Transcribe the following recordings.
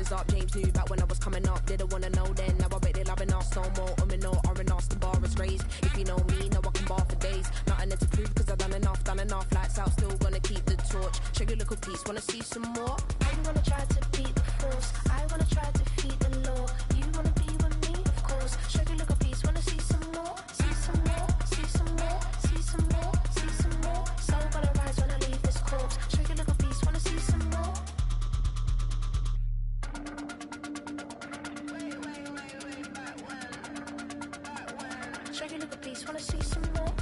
hands up. James knew back when I was coming up. Didn't wanna know then. Now I bet they loving us no more. No, R&Us, the bar is raised. If you know me, now I can bar for days. Nothing there to prove cause I've done enough. Lights out, still gonna keep the torch. Shake your little piece, wanna see some more? I wanna try to beat the force. I wanna try to defeat the law. You wanna be with me, of course. Shake your little piece, wanna see some more? See some more, see some more, see some more, see some more. Soul gonna rise when I leave this corpse. Shake your little piece, wanna see some more? Shake your little piece, wanna see some more?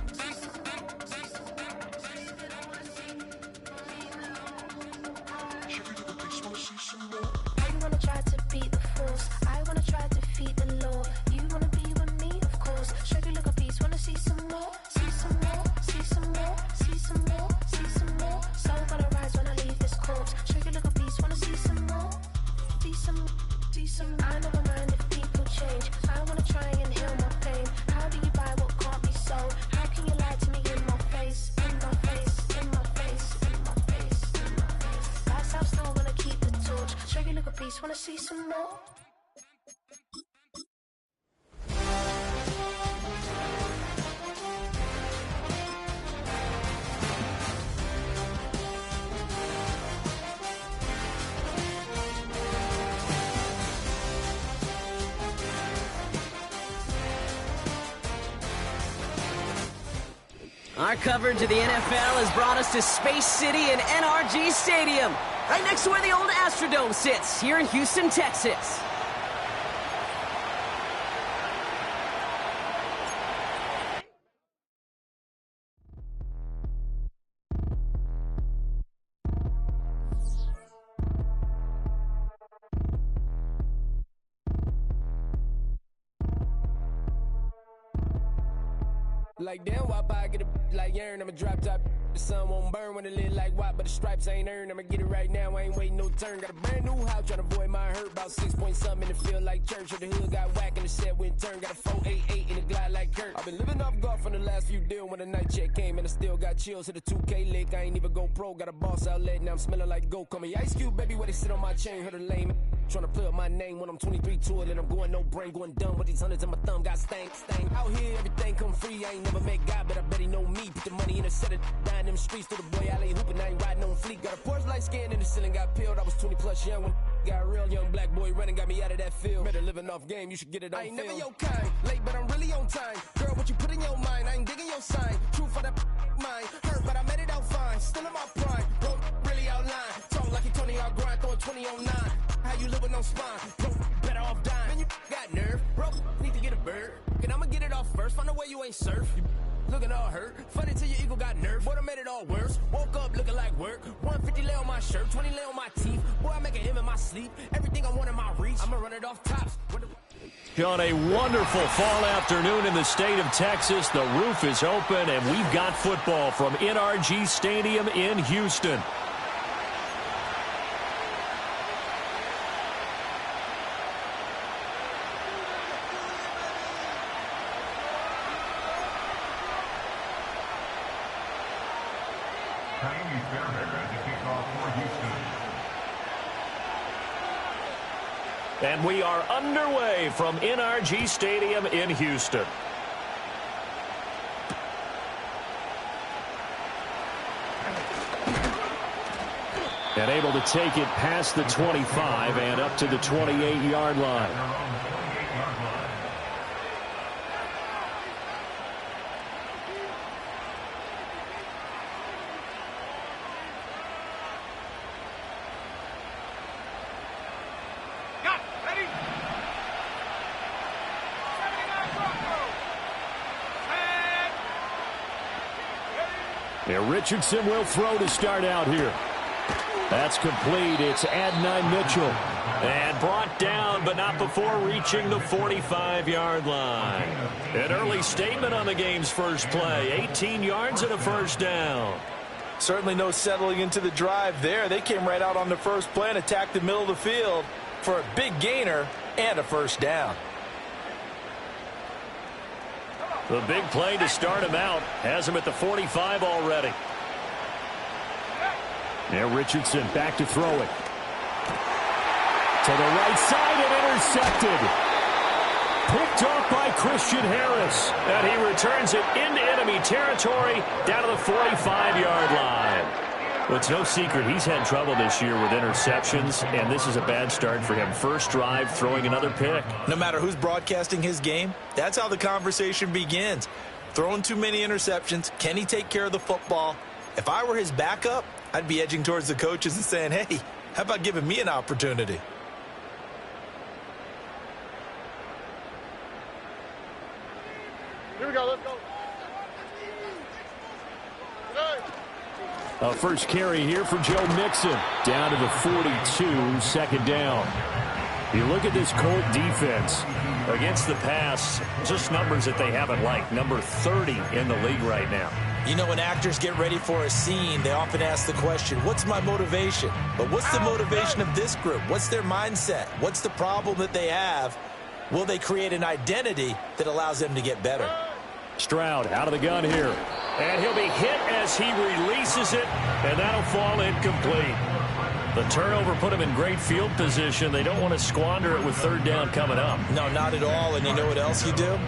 I wanna try to beat the force. I wanna try to defeat the law. You wanna be with me, of course. Shake your little piece, wanna see some more? See some more, see some more, see some more, see some more. Soul gonna rise when I leave this corpse. Shake your little piece, wanna see some more? See some, see some. I never mind if people change. I wanna try and heal my pain. How do you buy what can't be sold? How can you lie to me in my face? In my face, in my face, in my face, in my face. That's how still gonna keep the torch. Shake your little piece, wanna see some more? Our coverage of the NFL has brought us to Space City and NRG Stadium, right next to where the old Astrodome sits, here in Houston, Texas. Like damn, why I get a like yarn? I'ma drop top. The sun won't burn when it lit like white, but the stripes ain't earned. I'ma get it right now, I ain't waiting no turn. Got a brand new house, tryna avoid my hurt. About 6 point something in the field like church. Or the hood got whack and the set went turn. Got a 488 in the glide like Kurt. I've been living off golf from the last few deals. When the night check came and I still got chills. Hit a 2K lick, I ain't even go pro. Got a boss outlet, now I'm smelling like gold. Call me Ice Cube, baby, where they sit on my chain. Heard a lame tryna play up my name when I'm 23 to it. And I'm going no brain, going dumb with these hundreds in my thumb. Got stank. Out here, everything come free. I ain't never met God, but I bet he know me. Put the money in a set of dying them streets. Through the boy alley hooping, I ain't riding on fleek. Got a Porsche light scan in the ceiling, got peeled. I was 20 plus young when got real. Young black boy running, got me out of that field. Better living off game, you should get it on film. I ain't never your kind, late but I'm really on time. Girl, what you put in your mind, I ain't digging your sign. True for that mind, hurt but I made it out fine. Still in my prime, bro, really outline. Talk like you Tony, I'll grind, throwing 20 on 9. How you live with no spine, bro, better off dying. Man, you got nerve, bro, need to get a bird. And I'ma get it off first, find a way you ain't surf. You looking all hurt, funny till your ego got nerve. Boy, I made it all worse, woke up looking like work. 150 lay on my shirt, 20 lay on my teeth. Boy, I make a him in my sleep, everything I want in my reach. I'ma run it off tops. On a wonderful fall afternoon in the state of Texas, the roof is open and we've got football from NRG Stadium in Houston. And we are underway from NRG Stadium in Houston. And able to take it past the 25 and up to the 28-yard line. Richardson will throw to start out here. That's complete. It's Adonai Mitchell. And brought down, but not before reaching the 45-yard line. An early statement on the game's first play. 18 yards and a first down. Certainly no settling into the drive there. They came right out on the first play and attacked the middle of the field for a big gainer and a first down. The big play to start him out has him at the 45 already. Now Richardson back to throw it. To the right side and intercepted. Picked off by Christian Harris. And he returns it into enemy territory down to the 45-yard line. Well, it's no secret he's had trouble this year with interceptions, and this is a bad start for him. First drive, throwing another pick. No matter who's broadcasting his game, that's how the conversation begins. Throwing too many interceptions. Can he take care of the football? If I were his backup, I'd be edging towards the coaches and saying, hey, how about giving me an opportunity? Here we go, let's go. A first carry here for Joe Mixon. Down to the 42, second down. You look at this Colt defense against the pass, just numbers that they haven't liked. Number 30 in the league right now. You know, when actors get ready for a scene, they often ask the question, what's my motivation? But what's the motivation of this group? What's their mindset? What's the problem that they have? Will they create an identity that allows them to get better? Stroud out of the gun here. And he'll be hit as he releases it, and that'll fall incomplete. The turnover put him in great field position. They don't want to squander it with third down coming up. No, not at all. And you know what else you do?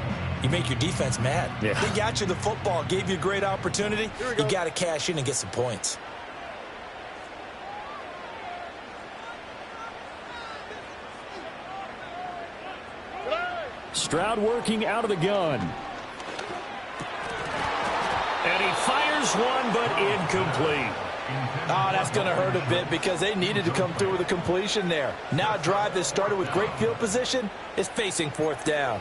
You make your defense mad. Yeah. They got you the football, gave you a great opportunity. You got to cash in and get some points. Stroud working out of the gun. And he fires one, but incomplete. Oh, that's going to hurt a bit because they needed to come through with a completion there. Now a drive that started with great field position is facing fourth down.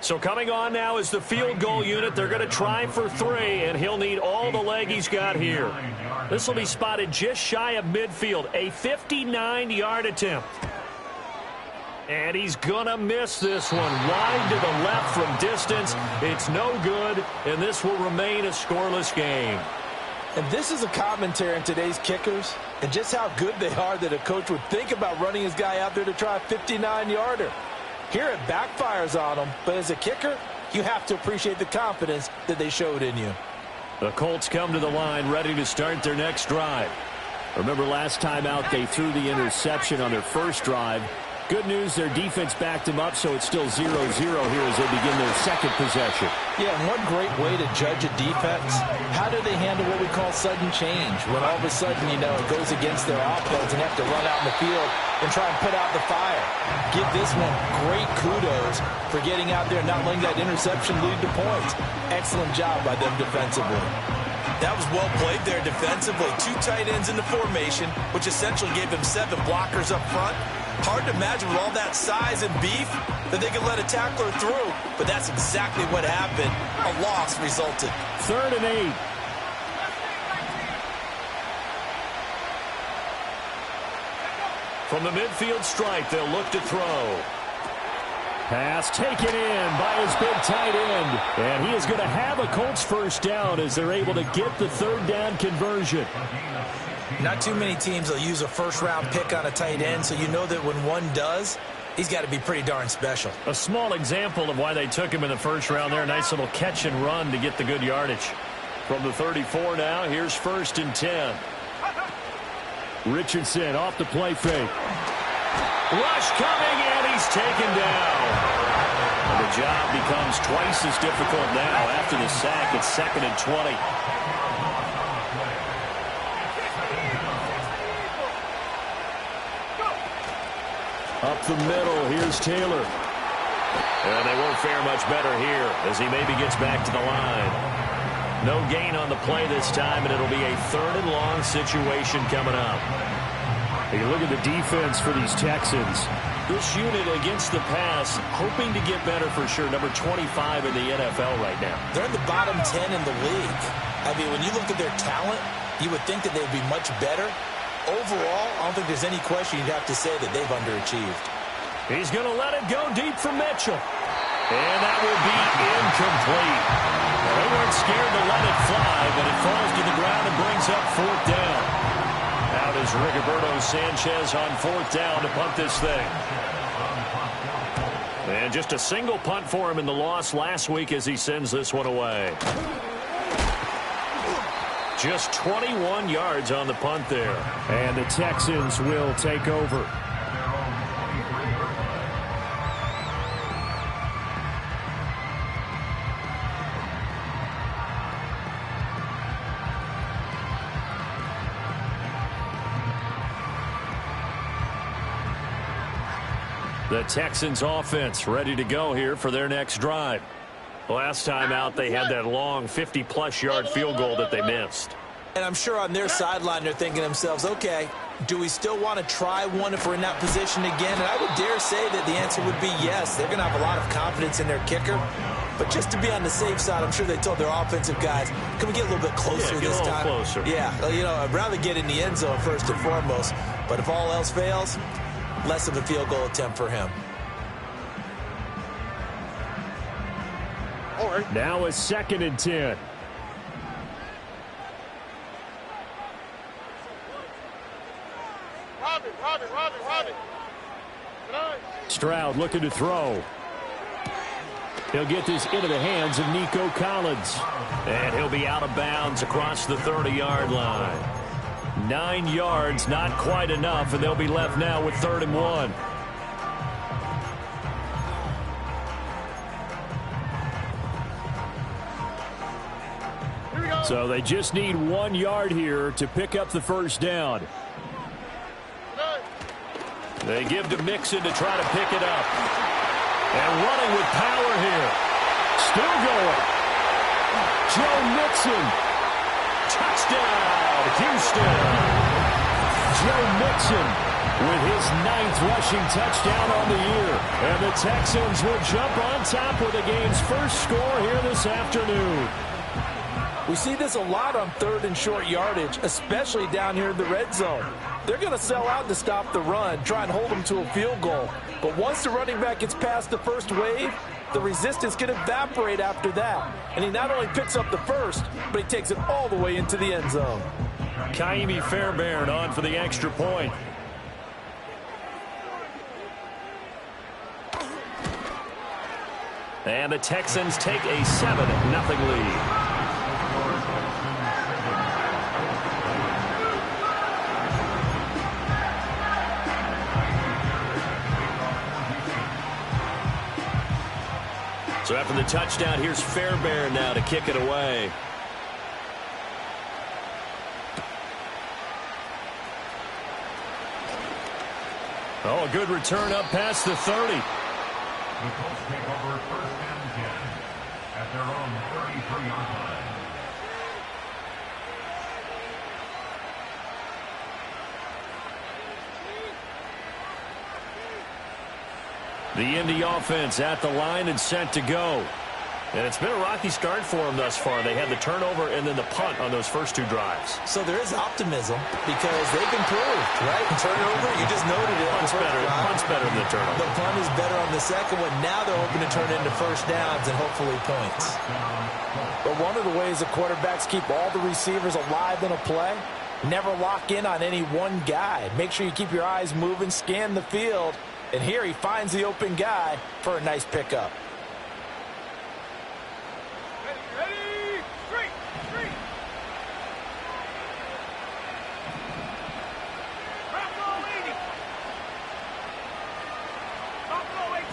So coming on now is the field goal unit. They're going to try for 3, and he'll need all the leg he's got here. This will be spotted just shy of midfield, a 59-yard attempt. And he's going to miss this one. Wide to the left from distance. It's no good, and this will remain a scoreless game. And this is a commentary on today's kickers and just how good they are that a coach would think about running his guy out there to try a 59-yarder. Here it backfires on them, but as a kicker, you have to appreciate the confidence that they showed in you. The Colts come to the line ready to start their next drive. Remember last time out they threw the interception on their first drive. Good news, their defense backed them up, so it's still 0-0 here as they begin their second possession. Yeah, and one great way to judge a defense, how do they handle what we call sudden change? When all of a sudden, you know, it goes against their offense and have to run out in the field and try and put out the fire. Give this one great kudos for getting out there and not letting that interception lead to points. Excellent job by them defensively. That was well played there defensively. 2 tight ends in the formation, which essentially gave them 7 blockers up front. Hard to imagine with all that size and beef that they could let a tackler through, but that's exactly what happened. A loss resulted. 3rd and 8. From the midfield stripe, they'll look to throw. Pass taken in by his big tight end. And he is going to have a Colts first down as they're able to get the 3rd down conversion. Not too many teams will use a first-round pick on a tight end, so you know that when one does, he's got to be pretty darn special. A small example of why they took him in the first round there. A nice little catch and run to get the good yardage. From the 34 now, here's 1st and 10. Richardson off the play fake. Rush coming, and he's taken down. And the job becomes twice as difficult now after the sack. It's 2nd and 20. Up the middle, here's Taylor. And they won't fare much better here as he maybe gets back to the line. No gain on the play this time, and it'll be a 3rd and long situation coming up. You look at the defense for these Texans. This unit against the pass, hoping to get better for sure. Number 25 in the NFL right now. They're in the bottom 10 in the league. I mean, when you look at their talent, you would think that they'd be much better. Overall, I don't think there's any question you'd have to say that they've underachieved. He's going to let it go deep for Mitchell. And that will be incomplete. Well, they weren't scared to let it fly, but it falls to the ground and brings up 4th down. Out is Rigoberto Sanchez on 4th down to punt this thing. And just a single punt for him in the loss last week as he sends this one away. Just 21 yards on the punt there. And the Texans will take over. The Texans offense ready to go here for their next drive. Last time out, they had that long 50-plus yard field goal that they missed. And I'm sure on their sideline, they're thinking to themselves, okay, do we still want to try one if we're in that position again? And I would dare say that the answer would be yes. They're going to have a lot of confidence in their kicker. But just to be on the safe side, I'm sure they told their offensive guys, can we get a little bit closer this time? Closer. Yeah, I'd rather get in the end zone first and foremost. But if all else fails, less of a field goal attempt for him. Now a 2nd and 10. Stroud looking to throw. He'll get this into the hands of Nico Collins. And he'll be out of bounds across the 30-yard line. 9 yards, not quite enough, and they'll be left now with 3rd and 1. So they just need 1 yard here to pick up the first down. They give to Mixon to try to pick it up. And running with power here. Still going. Joe Mixon. Touchdown, Houston. Joe Mixon with his 9th rushing touchdown on the year. And the Texans will jump on top with the game's first score here this afternoon. We see this a lot on 3rd and short yardage, especially down here in the red zone. They're going to sell out to stop the run, try and hold them to a field goal. But once the running back gets past the first wave, the resistance can evaporate after that. And he not only picks up the first, but he takes it all the way into the end zone. Kaimi Fairbairn on for the extra point. And the Texans take a 7-0 lead. So after the touchdown, here's Fairbairn now to kick it away. Oh, a good return up past the 30. The Colts take over 1st and 10 at their own 33-yard line. The Indy offense at the line and set to go. And it's been a rocky start for them thus far. They had the turnover and then the punt on those first 2 drives. So there is optimism because they've improved, right? Turnover, you just noted it. Punt's better than the turnover. The punt is better on the second one. Now they're hoping to turn it into first downs and hopefully points. But one of the ways the quarterbacks keep all the receivers alive in a play, never lock in on any one guy. Make sure you keep your eyes moving, scan the field. And here he finds the open guy for a nice pickup. Ready, straight. Bravo 80. Bravo 18.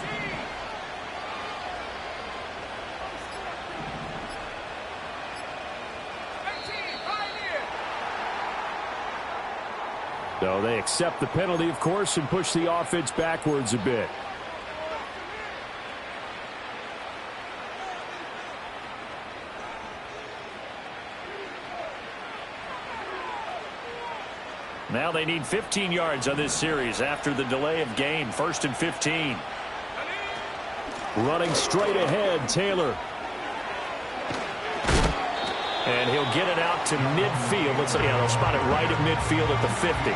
So they accept the penalty, of course, and push the offense backwards a bit. Now they need 15 yards on this series after the delay of game. 1st and 15. Running straight ahead, Taylor. And he'll get it out to midfield. They'll spot it right at midfield at the 50.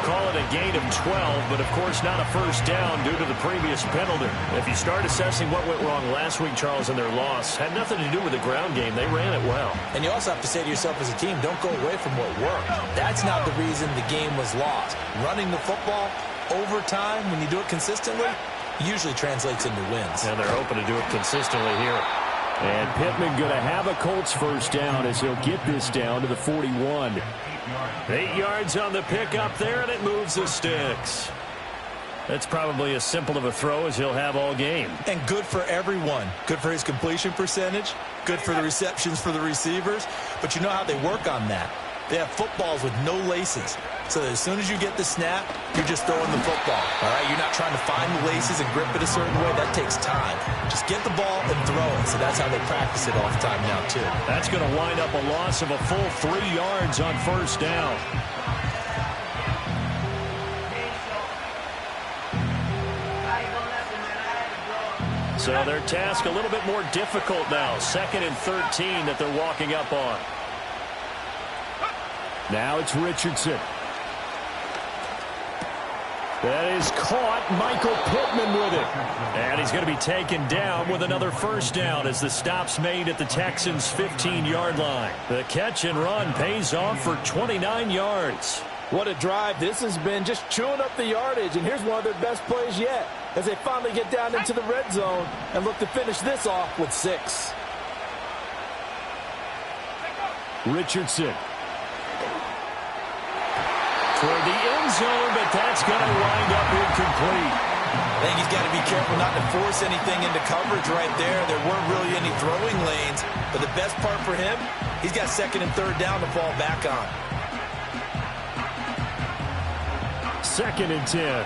Call it a gain of 12, but of course not a first down due to the previous penalty. If you start assessing what went wrong last week, Charles, in their loss, had nothing to do with the ground game. They ran it well. And you also have to say to yourself as a team, don't go away from what worked. That's not the reason the game was lost. Running the football over time, when you do it consistently, usually translates into wins. And they're hoping to do it consistently here. And Pittman going to have a Colts first down as he'll get this down to the 41. 8 yards on the pickup there, and it moves the sticks. That's probably as simple of a throw as he'll have all game. And good for everyone. Good for his completion percentage. Good for the receptions for the receivers. But you know how they work on that. They have footballs with no laces. So that as soon as you get the snap, you're just throwing the football. All right, you're not trying to find the laces and grip it a certain way. That takes time. Just get the ball and throw it. So that's how they practice it all the time now, too. That's going to wind up a loss of a full 3 yards on first down. So their task a little bit more difficult now. 2nd and 13 that they're walking up on. Now it's Richardson. That is caught. Michael Pittman with it. And he's going to be taken down with another first down as the stop's made at the Texans' 15-yard line. The catch and run pays off for 29 yards. What a drive this has been, just chewing up the yardage. And here's one of their best plays yet as they finally get down into the red zone and look to finish this off with 6. Richardson. For the end zone, but that's going to wind up incomplete. I think he's got to be careful not to force anything into coverage right there. There weren't really any throwing lanes. But the best part for him, he's got 2nd and 3rd down to fall back on. 2nd and 10.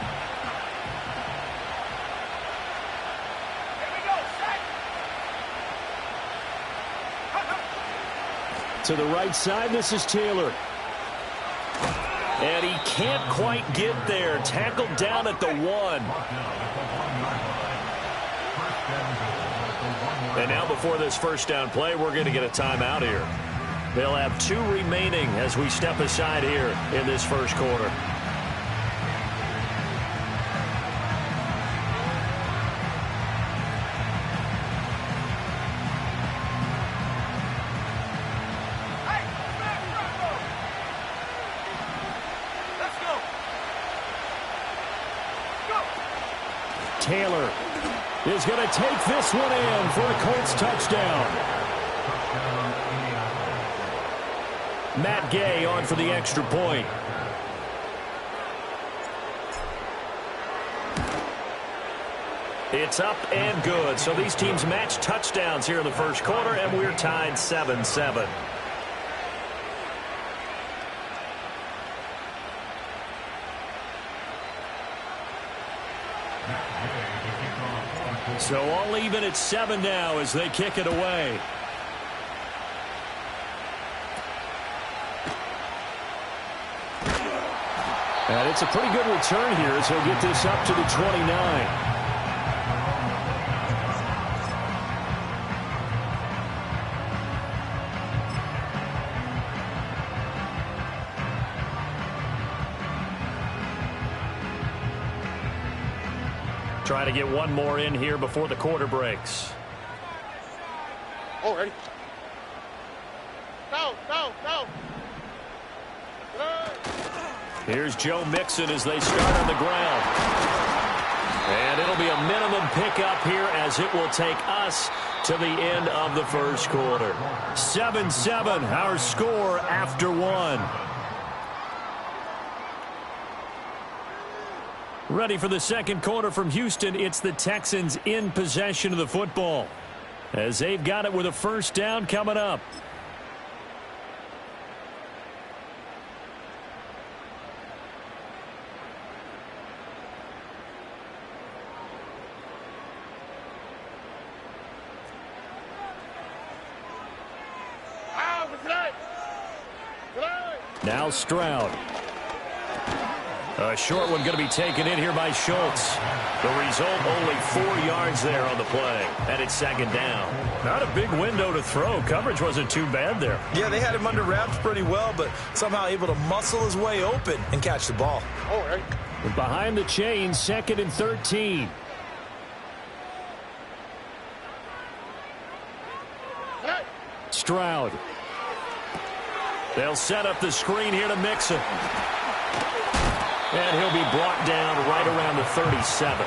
To the right side, this is Taylor. And he can't quite get there. Tackled down at the 1. And now before this first down play, we're going to get a timeout here. They'll have 2 remaining as we step aside here in this first quarter. Taylor is going to take this one in for a Colts touchdown. Matt Gay on for the extra point. It's up and good. So these teams match touchdowns here in the first quarter, and we're tied 7-7. So all even at 7 now as they kick it away. And it's a pretty good return here as he'll get this up to the 29. Trying to get one more in here before the quarter breaks. Oh, ready? No. Here's Joe Mixon as they start on the ground. And it'll be a minimum pickup here as it will take us to the end of the first quarter. 7-7, our score after 1. Ready for the second quarter from Houston. It's the Texans in possession of the football as they've got it with a first down coming up. Now Stroud. A short one going to be taken in here by Schultz. The result, only 4 yards there on the play. And it's 2nd down. Not a big window to throw. Coverage wasn't too bad there. Yeah, they had him under wraps pretty well, but somehow able to muscle his way open and catch the ball. Oh, right. Behind the chains, 2nd and 13. Stroud. They'll set up the screen here to Mixon. And he'll be brought down right around the 37.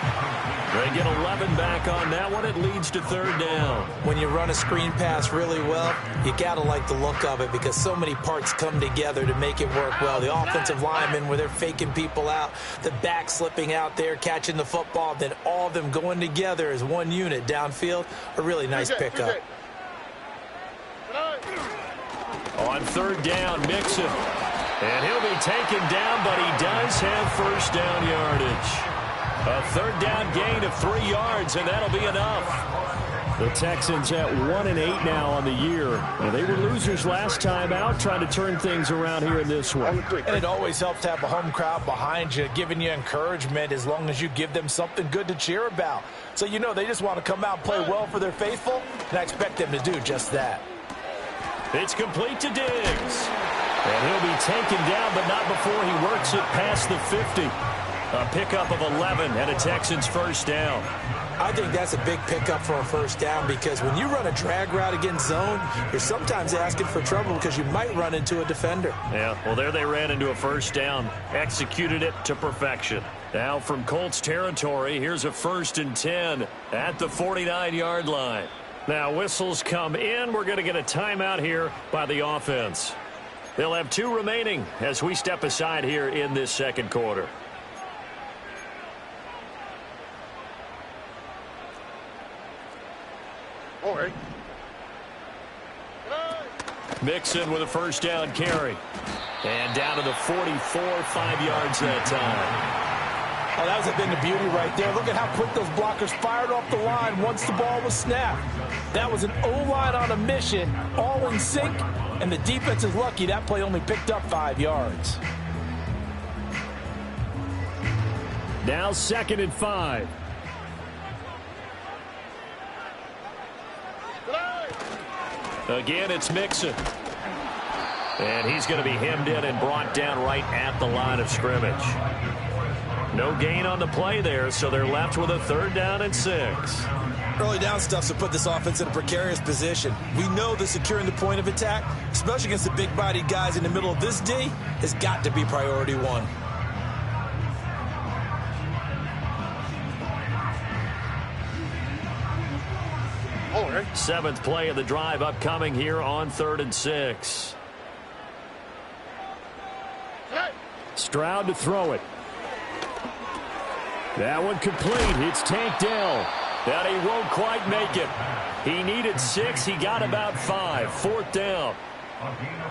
They get 11 back on that one. It leads to third down. When you run a screen pass really well, you got to like the look of it because so many parts come together to make it work well. The offensive linemen where they're faking people out, the back slipping out there, catching the football, then all of them going together as one unit downfield. A really nice pickup. On third down, Mixon. And he'll be taken down, but he does have first down yardage. A third down gain of 3 yards, and that'll be enough. The Texans at 1-8 now on the year. And they were losers last time out, trying to turn things around here in this one. And it always helps to have a home crowd behind you, giving you encouragement as long as you give them something good to cheer about. So you know they just want to come out and play well for their faithful, and I expect them to do just that. It's complete to Diggs. And he'll be taken down, but not before he works it past the 50. A pickup of 11 and a Texans first down. I think that's a big pickup for a first down because when you run a drag route against zone, you're sometimes asking for trouble because you might run into a defender. Yeah, well, there they ran into a first down. Executed it to perfection. Now from Colts territory, here's a 1st and 10 at the 49-yard line. Now whistles come in. We're going to get a timeout here by the offense. They'll have 2 remaining as we step aside here in this second quarter. All right. Mixon with a first down carry. And down to the 44, 5 yards that time. Oh, that was a thing of beauty right there. Look at how quick those blockers fired off the line once the ball was snapped. That was an O-line on a mission, all in sync, and the defense is lucky that play only picked up 5 yards. Now 2nd and 5. Again, it's Mixon. And he's going to be hemmed in and brought down right at the line of scrimmage. No gain on the play there, so they're left with a 3rd down and 6. Early down stuff to put this offense in a precarious position. We know that securing the point of attack, especially against the big-bodied guys in the middle of this D, has got to be priority 1. All right. 7th play of the drive upcoming here on 3rd and 6. Stroud to throw it. That one complete. It's tanked down. And he won't quite make it. He needed 6. He got about 5. 4th down.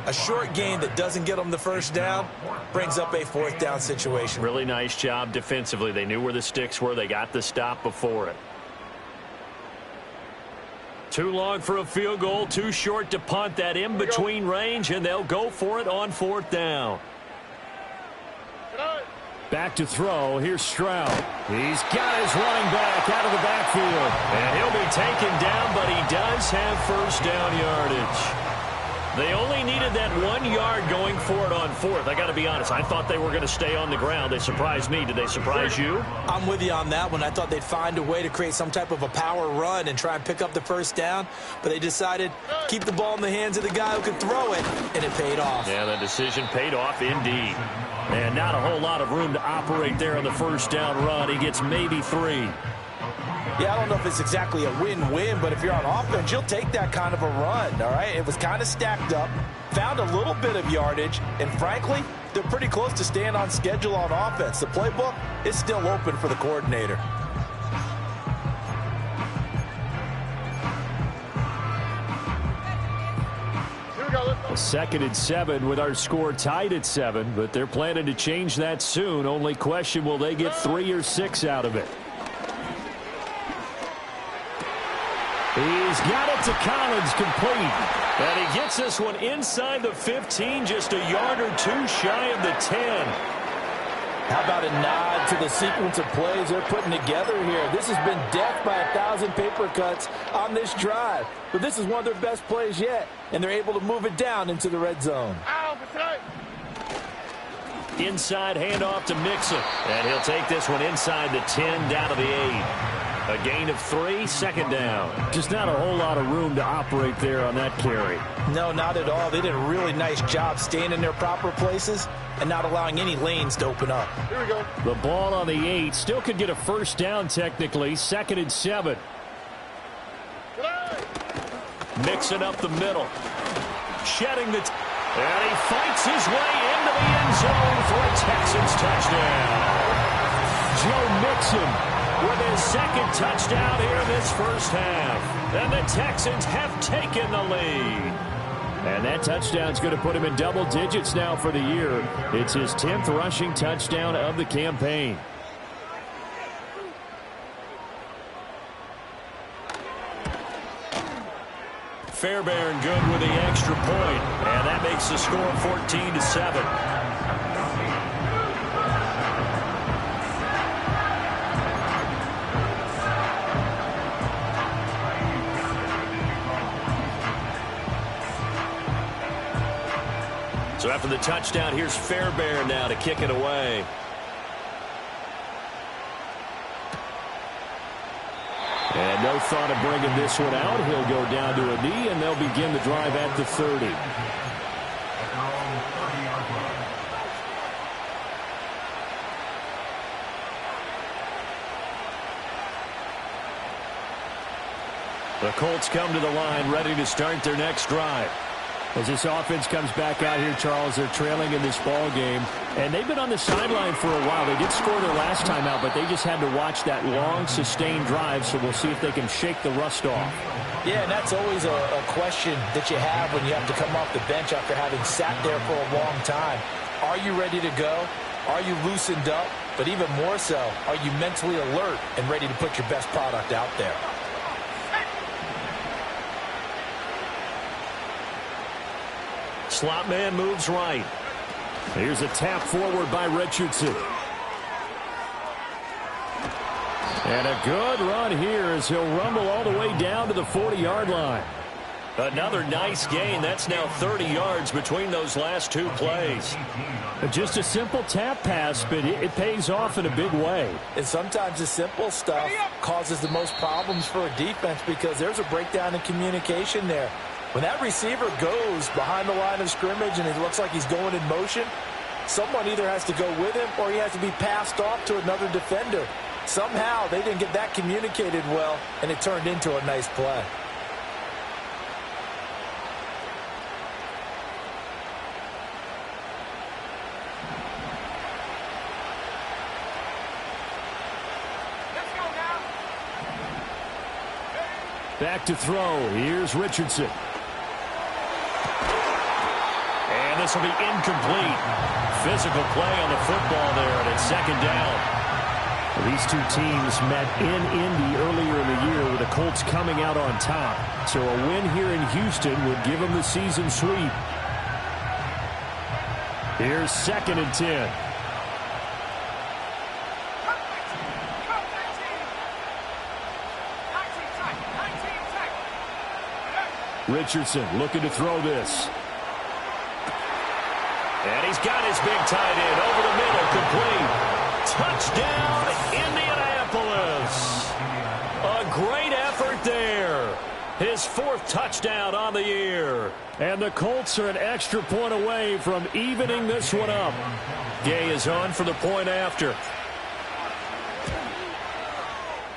A short gain that doesn't get them the first down brings up a 4th down situation. Really nice job defensively. They knew where the sticks were. They got the stop before it. Too long for a field goal. Too short to punt. That in-between range, and they'll go for it on 4th down. Back to throw. Here's Stroud. He's got his running back out of the backfield. And he'll be taken down, but he does have first down yardage. They only needed that 1 yard going for it on 4th. I got to be honest. I thought they were going to stay on the ground. They surprised me. Did they surprise you? I'm with you on that one. I thought they'd find a way to create some type of a power run and try and pick up the first down, but they decided keep the ball in the hands of the guy who could throw it, and it paid off. Yeah, the decision paid off indeed. And not a whole lot of room to operate there on the first down run. He gets maybe 3. Yeah, I don't know if it's exactly a win-win, but if you're on offense, you'll take that kind of a run, all right? It was kind of stacked up, found a little bit of yardage, and frankly, they're pretty close to staying on schedule on offense. The playbook is still open for the coordinator. A 2nd and 7 with our score tied at 7, but they're planning to change that soon. Only question, will they get 3 or 6 out of it? He's got it to Collins, complete. And he gets this one inside the 15, just a yard or 2 shy of the 10. How about a nod to the sequence of plays they're putting together here? This has been death by 1,000 paper cuts on this drive. But this is one of their best plays yet, and they're able to move it down into the red zone. Inside handoff to Mixon. And he'll take this one inside the 10 down to the 8. A gain of 3, second down. Just not a whole lot of room to operate there on that carry. No, not at all. They did a really nice job staying in their proper places and not allowing any lanes to open up. Here we go. The ball on the 8. Still could get a first down technically. 2nd and 7. Mixing up the middle. Shedding the... and he fights his way into the end zone for a Texans touchdown. Joe Mixon with his 2nd touchdown here in this first half. And the Texans have taken the lead. And that touchdown's going to put him in double digits now for the year. It's his 10th rushing touchdown of the campaign. Fairbairn good with the extra point, and that makes the score 14-7. So after the touchdown, here's Fairbairn now to kick it away. And no thought of bringing this one out. He'll go down to a knee, and they'll begin the drive at the 30. The Colts come to the line, ready to start their next drive. As this offense comes back out here, Charles, they're trailing in this ball game. And they've been on the sideline for a while. They did score their last time out, but they just had to watch that long, sustained drive, so we'll see if they can shake the rust off. Yeah, and that's always a question that you have when you have to come off the bench after having sat there for a long time. Are you ready to go? Are you loosened up? But even more so, are you mentally alert and ready to put your best product out there? Slot man moves right. Here's a tap forward by Richardson. And a good run here as he'll rumble all the way down to the 40-yard line. Another nice gain. That's now 30 yards between those last 2 plays. Just a simple tap pass, but it pays off in a big way. And sometimes the simple stuff causes the most problems for a defense because there's a breakdown in communication there. When that receiver goes behind the line of scrimmage and it looks like he's going in motion, someone either has to go with him or he has to be passed off to another defender. Somehow they didn't get that communicated well, and it turned into a nice play. Back to throw. Here's Richardson. And this will be incomplete. Physical play on the football there, and it's 2nd down. These two teams met in Indy earlier in the year with the Colts coming out on top. So a win here in Houston would give them the season sweep. Here's 2nd and 10. Richardson looking to throw this. And he's got his big tight end over the middle, complete. Touchdown, Indianapolis. A great effort there. His 4th touchdown on the year. And the Colts are an extra point away from evening this one up. Gay is on for the point after.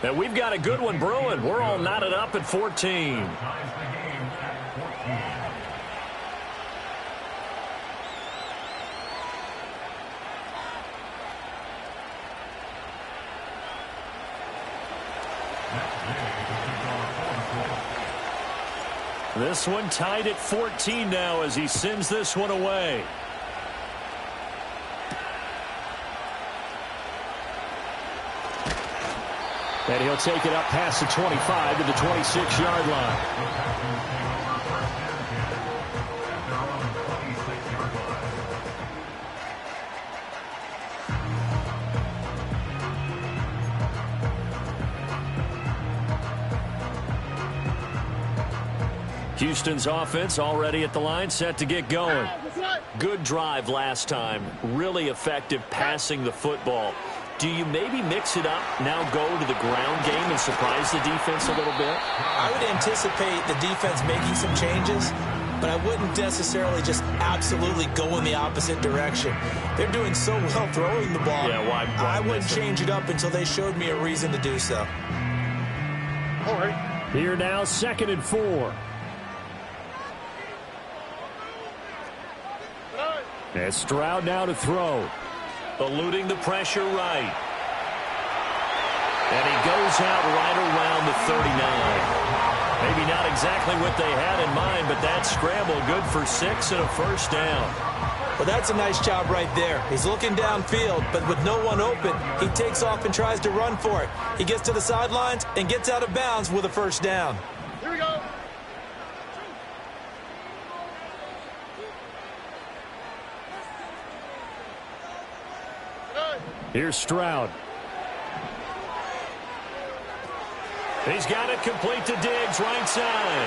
And we've got a good one brewing. We're all knotted up at 14. This one tied at 14 now as he sends this one away. And he'll take it up past the 25 to the 26-yard line. Houston's offense already at the line, set to get going. Good drive last time. Really effective passing the football. do you maybe mix it up, now go to the ground game and surprise the defense a little bit? I would anticipate the defense making some changes, but I wouldn't necessarily just absolutely go in the opposite direction. They're doing so well throwing the ball. Yeah, why I wouldn't change it up until they showed me a reason to do so. All right. Here now, 2nd and 4. As Stroud now to throw. Eluding the pressure right. And he goes out right around the 39. Maybe not exactly what they had in mind, but that scramble good for 6 and a first down. Well, that's a nice job right there. He's looking downfield, but with no one open, he takes off and tries to run for it. He gets to the sidelines and gets out of bounds with a first down. Here we go. Here's Stroud. He's got it complete to Diggs, right side.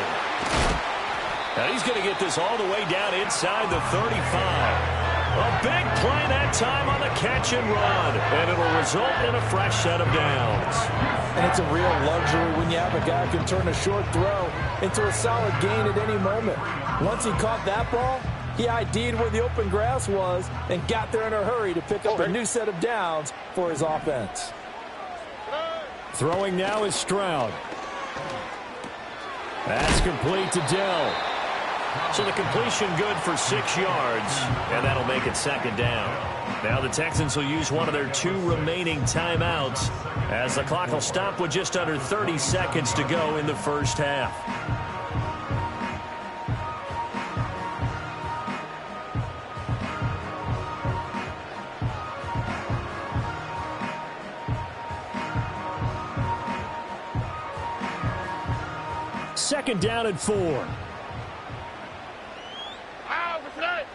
Now he's going to get this all the way down inside the 35. A big play that time on the catch and run. And it'll result in a fresh set of downs. And it's a real luxury when you have a guy who can turn a short throw into a solid gain at any moment. Once he caught that ball, he ID'd where the open grass was and got there in a hurry to pick up a new set of downs for his offense. Throwing now is Stroud. That's complete to Dell. So the completion good for 6 yards, and that'll make it 2nd down. Now the Texans will use one of their 2 remaining timeouts as the clock will stop with just under 30 seconds to go in the first half. Second down and 4. Ah, what's that?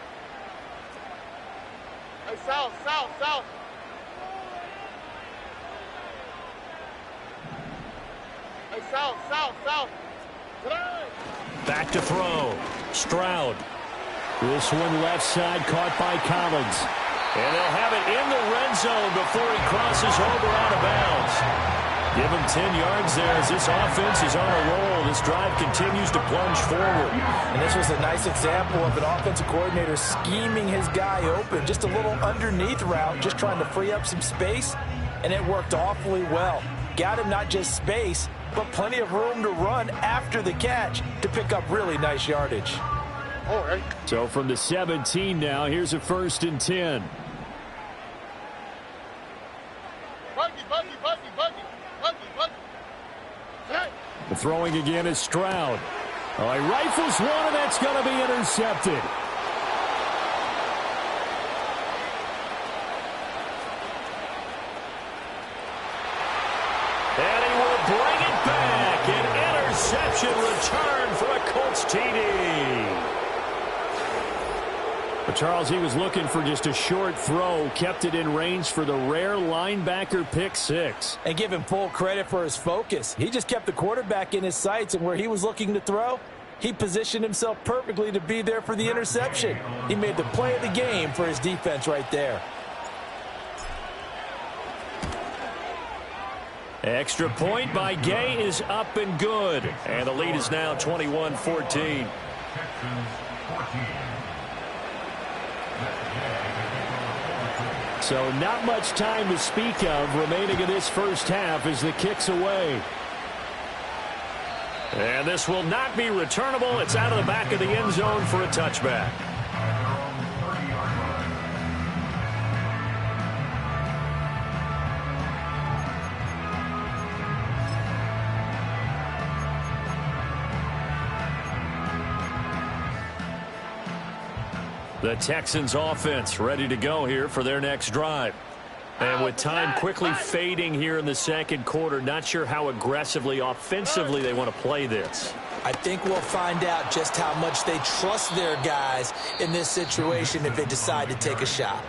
Hey, south. Hey, south. Back to throw. Stroud. This one left side caught by Collins. And they'll have it in the red zone before he crosses over out of bounds. Give him 10 yards there as this offense is on a roll. This drive continues to plunge forward. And this was a nice example of an offensive coordinator scheming his guy open. Just a little underneath route, just trying to free up some space, and it worked awfully well. Got him not just space, but plenty of room to run after the catch to pick up really nice yardage. All right. So from the 17 now, here's a 1st and 10. Buggy. The throwing again is Stroud. Oh, he rifles one, and that's going to be intercepted. And he will bring it back. An interception return for a Colts TD. But Charles, he was looking for just a short throw, kept it in range for the rare linebacker pick 6. And give him full credit for his focus. He just kept the quarterback in his sights, and where he was looking to throw, he positioned himself perfectly to be there for the interception. He made the play of the game for his defense right there. Extra point by Gay is up and good. And the lead is now 21-14. So not much time to speak of remaining in this first half as the kick's away. And this will not be returnable. It's out of the back of the end zone for a touchback. The Texans offense ready to go here for their next drive. And with time quickly fading here in the second quarter, not sure how aggressively, offensively they want to play this. I think we'll find out just how much they trust their guys in this situation if they decide to take a shot.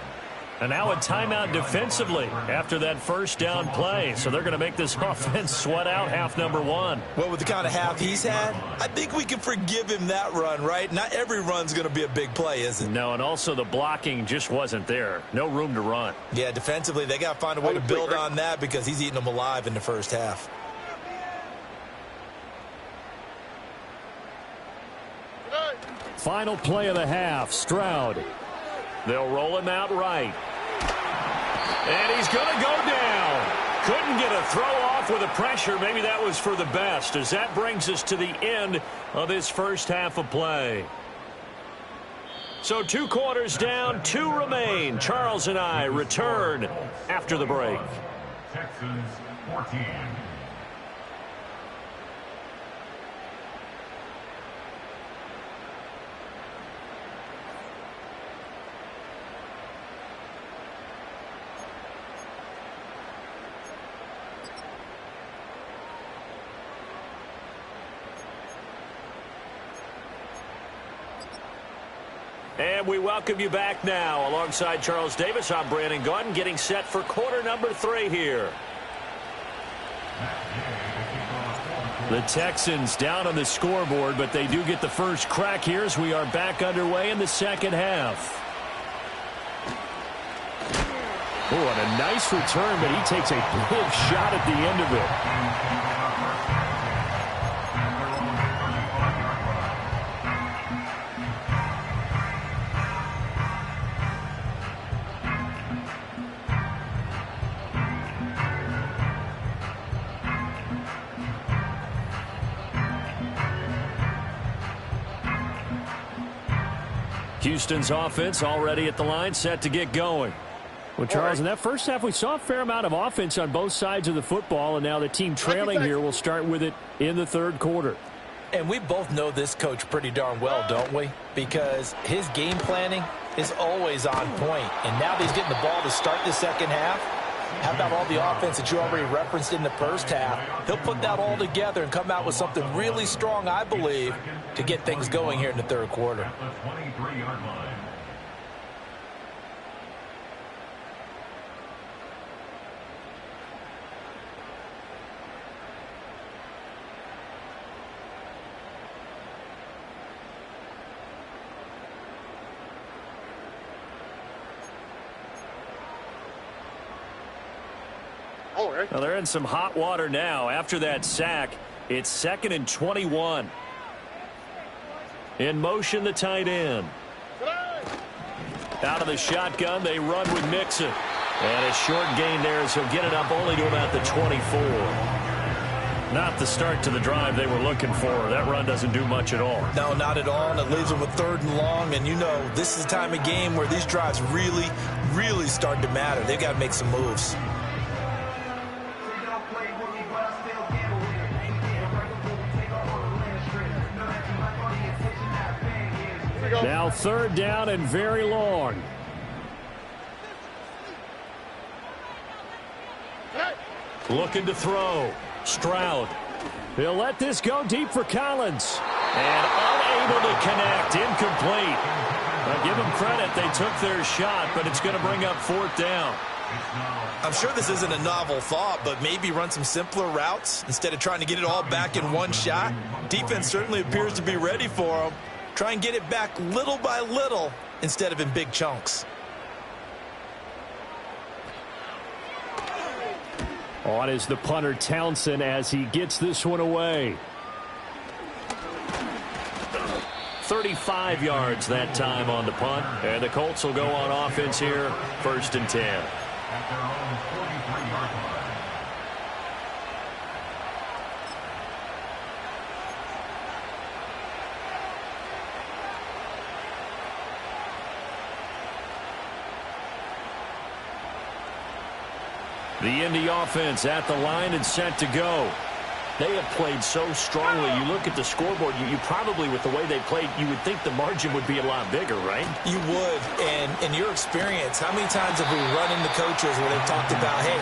And now a timeout defensively after that first down play. So they're going to make this offense sweat out half number one. Well, with the kind of half he's had, I think we can forgive him that run, right? Not every run's going to be a big play, is it? No, and also the blocking just wasn't there. No room to run. Yeah, defensively, they got to find a way to build on that because he's eating them alive in the first half. Final play of the half, Stroud. They'll roll him out right. And he's going to go down. Couldn't get a throw off with the pressure. Maybe that was for the best, as that brings us to the end of this first half of play. So 2 quarters down, 2 remain. Charles and I return after the break. Texans 14. And we welcome you back now. Alongside Charles Davis, I'm Brandon Gaudin, getting set for quarter number 3 here. The Texans down on the scoreboard, but they do get the first crack here as we are back underway in the second half. Oh, and a nice return, but he takes a big shot at the end of it. Houston's offense already at the line, set to get going. Well, Charles, in that first half, we saw a fair amount of offense on both sides of the football, and now the team trailing here will start with it in the third quarter. And we both know this coach pretty darn well, don't we? Because his game planning is always on point. And now that he's getting the ball to start the second half, how about all the offense that you already referenced in the first half? He'll put that all together and come out with something really strong, I believe, to get things going here in the third quarter. Well, they're in some hot water now. After that sack, it's 2nd and 21. In motion, the tight end. Out of the shotgun, they run with Mixon. And a short gain there as he'll get it up only to about the 24. Not the start to the drive they were looking for. That run doesn't do much at all. No, not at all, and it leaves them with 3rd and long. And you know, this is the time of game where these drives really, really start to matter. They've got to make some moves. Now 3rd down and very long. Looking to throw. Stroud. He'll let this go deep for Collins. And unable to connect. Incomplete. Now give them credit. They took their shot, but it's going to bring up 4th down. I'm sure this isn't a novel thought, but maybe run some simpler routes instead of trying to get it all back in one shot. Defense certainly appears to be ready for them. Try and get it back little by little instead of in big chunks. On is the punter Townsend as he gets this one away. 35 yards that time on the punt. And the Colts will go on offense here, 1st and 10. At their own 43-yard line. The Indy offense at the line and set to go. They have played so strongly. You look at the scoreboard, you probably, with the way they played, you would think the margin would be a lot bigger, right? You would. And in your experience, how many times have we run into coaches where they've talked about, hey,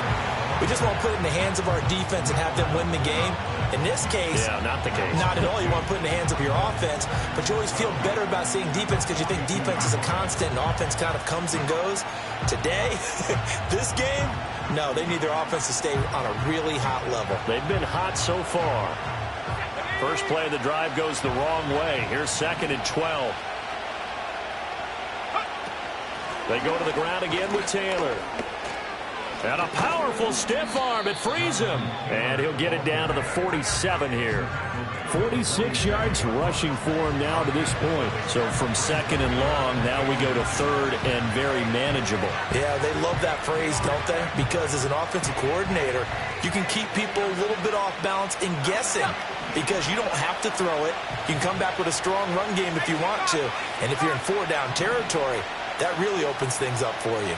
we just want to put it in the hands of our defense and have them win the game? In this case, not the case. Not at all. You want to put in the hands of your offense, but you always feel better about seeing defense because you think defense is a constant and offense kind of comes and goes. Today, this game, no, they need their offense to stay on a really hot level. They've been hot so far. First play of the drive goes the wrong way. Here's 2nd and 12. They go to the ground again with Taylor. And a powerful stiff arm. It frees him. And he'll get it down to the 47 here. 46 yards rushing for him now to this point. So from 2nd and long, now we go to 3rd and very manageable. Yeah, they love that phrase, don't they? Because as an offensive coordinator, you can keep people a little bit off balance and guessing because you don't have to throw it. You can come back with a strong run game if you want to. And if you're in 4-down territory, that really opens things up for you.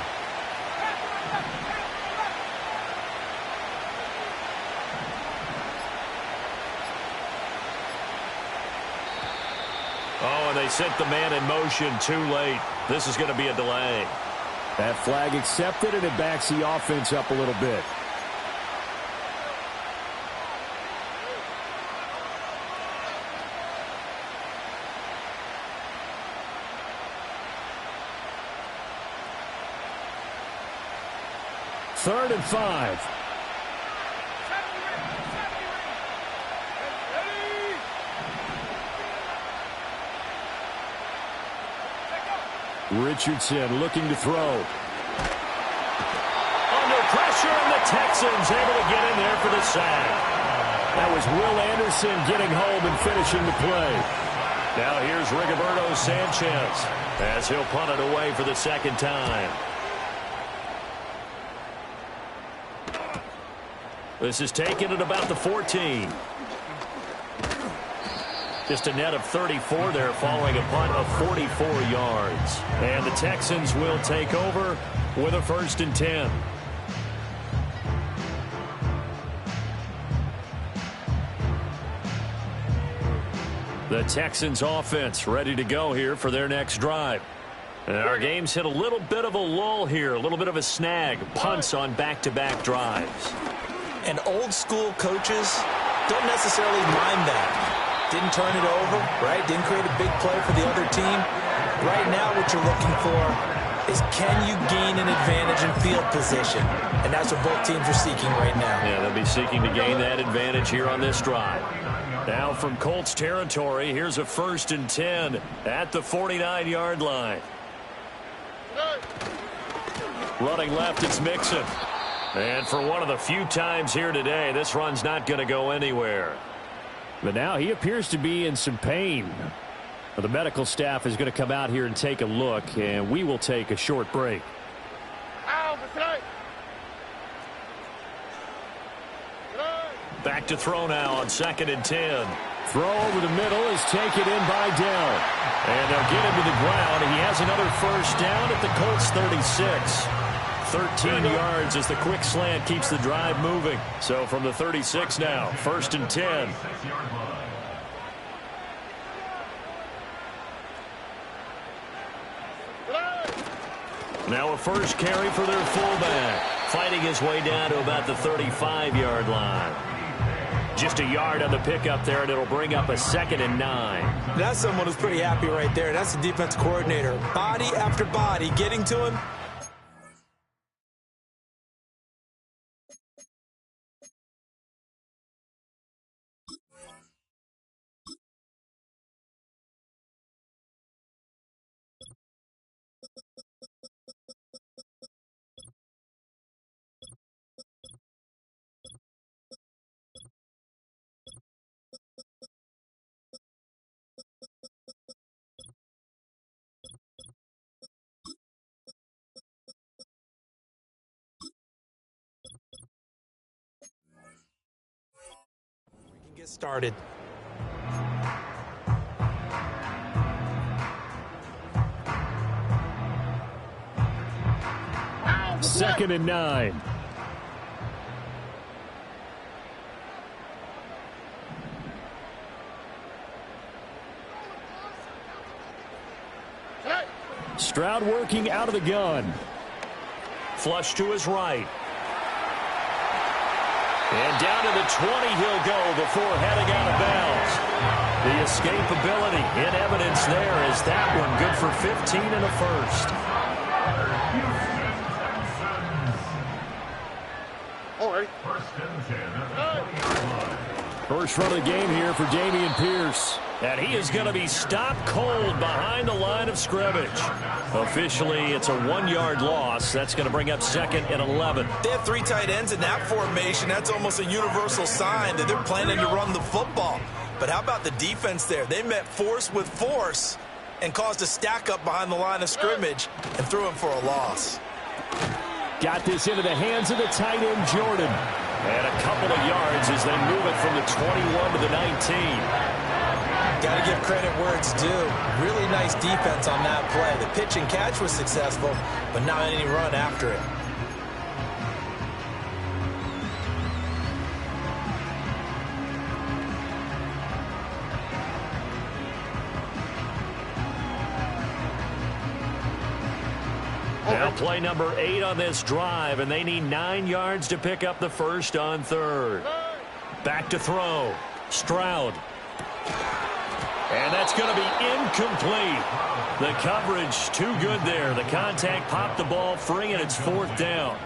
Oh, and they sent the man in motion too late. This is going to be a delay. That flag accepted, and it backs the offense up a little bit. Third and 5. Richardson looking to throw. Under pressure, and the Texans able to get in there for the sack. That was Will Anderson getting home and finishing the play. Now here's Rigoberto Sanchez as he'll punt it away for the 2nd time. This is taken at about the 14. Just a net of 34 there following a punt of 44 yards. And the Texans will take over with a 1st and 10. The Texans offense ready to go here for their next drive. And our game's hit a little bit of a lull here, a little bit of a snag. Punts on back-to-back drives. And old school coaches don't necessarily mind that. Didn't turn it over, right? Didn't create a big play for the other team. Right now what you're looking for is can you gain an advantage in field position? And that's what both teams are seeking right now. Yeah, they'll be seeking to gain that advantage here on this drive. Now from Colts territory, here's a 1st and 10 at the 49-yard line. Running left, it's Mixon. And for one of the few times here today, this run's not going to go anywhere. But now he appears to be in some pain. The medical staff is going to come out here and take a look, and we will take a short break. Back to throw now on 2nd and 10. Throw over the middle is taken in by Dell. And they'll get him to the ground. He has another 1st down at the Colts 36. 13 yards as the quick slant keeps the drive moving. So from the 36 now, 1st and 10. Now a first carry for their fullback. Fighting his way down to about the 35-yard line. Just a yard on the pickup there, and it'll bring up a 2nd and 9. That's someone who's pretty happy right there. That's the defense coordinator. Body after body, getting to him. Get started. Second and 9. Stroud working out of the gun. Flush to his right. And down to the 20 he'll go before heading out of bounds. The escapability in evidence there as that one good for 15 and a first. First run of the game here for Dameon Pierce. And he is going to be stopped cold behind the line of scrimmage. Officially, it's a 1-yard loss. That's going to bring up 2nd and 11. They have 3 tight ends in that formation. That's almost a universal sign that they're planning to run the football. But how about the defense there? They met force with force and caused a stack up behind the line of scrimmage and threw him for a loss. Got this into the hands of the tight end, Jordan. And a couple of yards as they move it from the 21 to the 19. Got to give credit where it's due. Really nice defense on that play. The pitch and catch was successful, but not any run after it. Now play number 8 on this drive, and they need 9 yards to pick up the first on 3rd. Back to throw. Stroud. And that's going to be incomplete. The coverage too good there. The contact popped the ball free, and it's 4th down.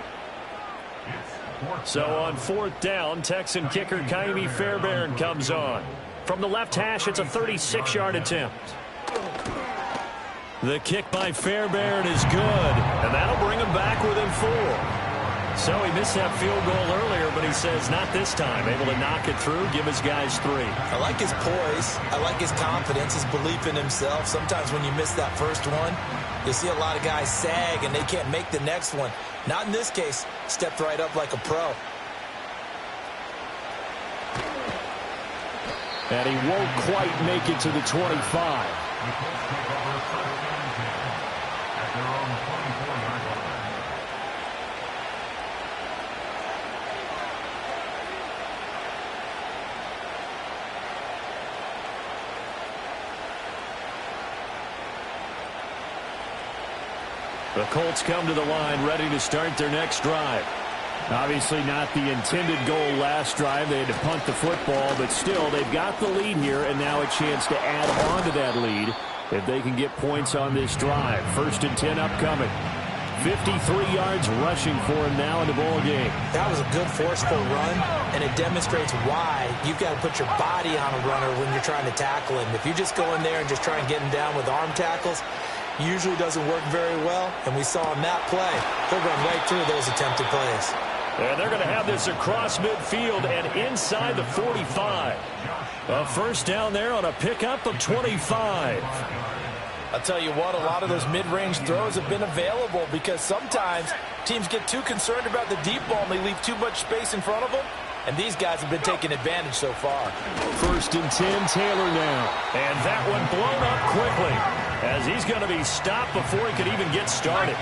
So on 4th down, Texan kicker Kaimi Fairbairn comes on. From the left hash, it's a 36-yard attempt. The kick by Fairbairn is good, and that'll bring him back within 4. So he missed that field goal earlier, but he says not this time. Able to knock it through, give his guys 3. I like his poise. I like his confidence, his belief in himself. Sometimes when you miss that first one, you see a lot of guys sag and they can't make the next one. Not in this case. Stepped right up like a pro. And he won't quite make it to the 25. The Colts come to the line ready to start their next drive. Obviously not the intended goal last drive. They had to punt the football, but still they've got the lead here and now a chance to add on to that lead if they can get points on this drive. 1st and 10 upcoming. 53 yards rushing for him now in the ball game. That was a good forceful run, and it demonstrates why you've got to put your body on a runner when you're trying to tackle him. If you just go in there and just try and get him down with arm tackles, usually doesn't work very well, and we saw in that play, they'll run right through those attempted plays. And they're going to have this across midfield and inside the 45. A first down there on a pickup of 25. I'll tell you what, a lot of those mid-range throws have been available because sometimes teams get too concerned about the deep ball and they leave too much space in front of them, and these guys have been taking advantage so far. 1st and 10, Taylor now. And that one blown up quickly as he's going to be stopped before he could even get started.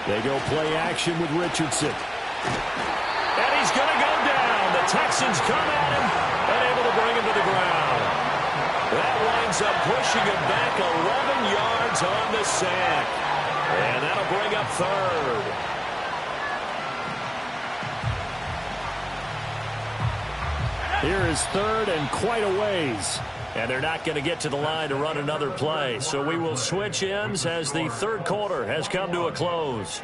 They go play action with Richardson. And he's going to go down. The Texans come at him and able to bring him to the ground. That winds up pushing him back 11 yards on the sack. And that'll bring up 3rd. Here is 3rd and quite a ways. And they're not going to get to the line to run another play. So we will switch ends as the 3rd quarter has come to a close.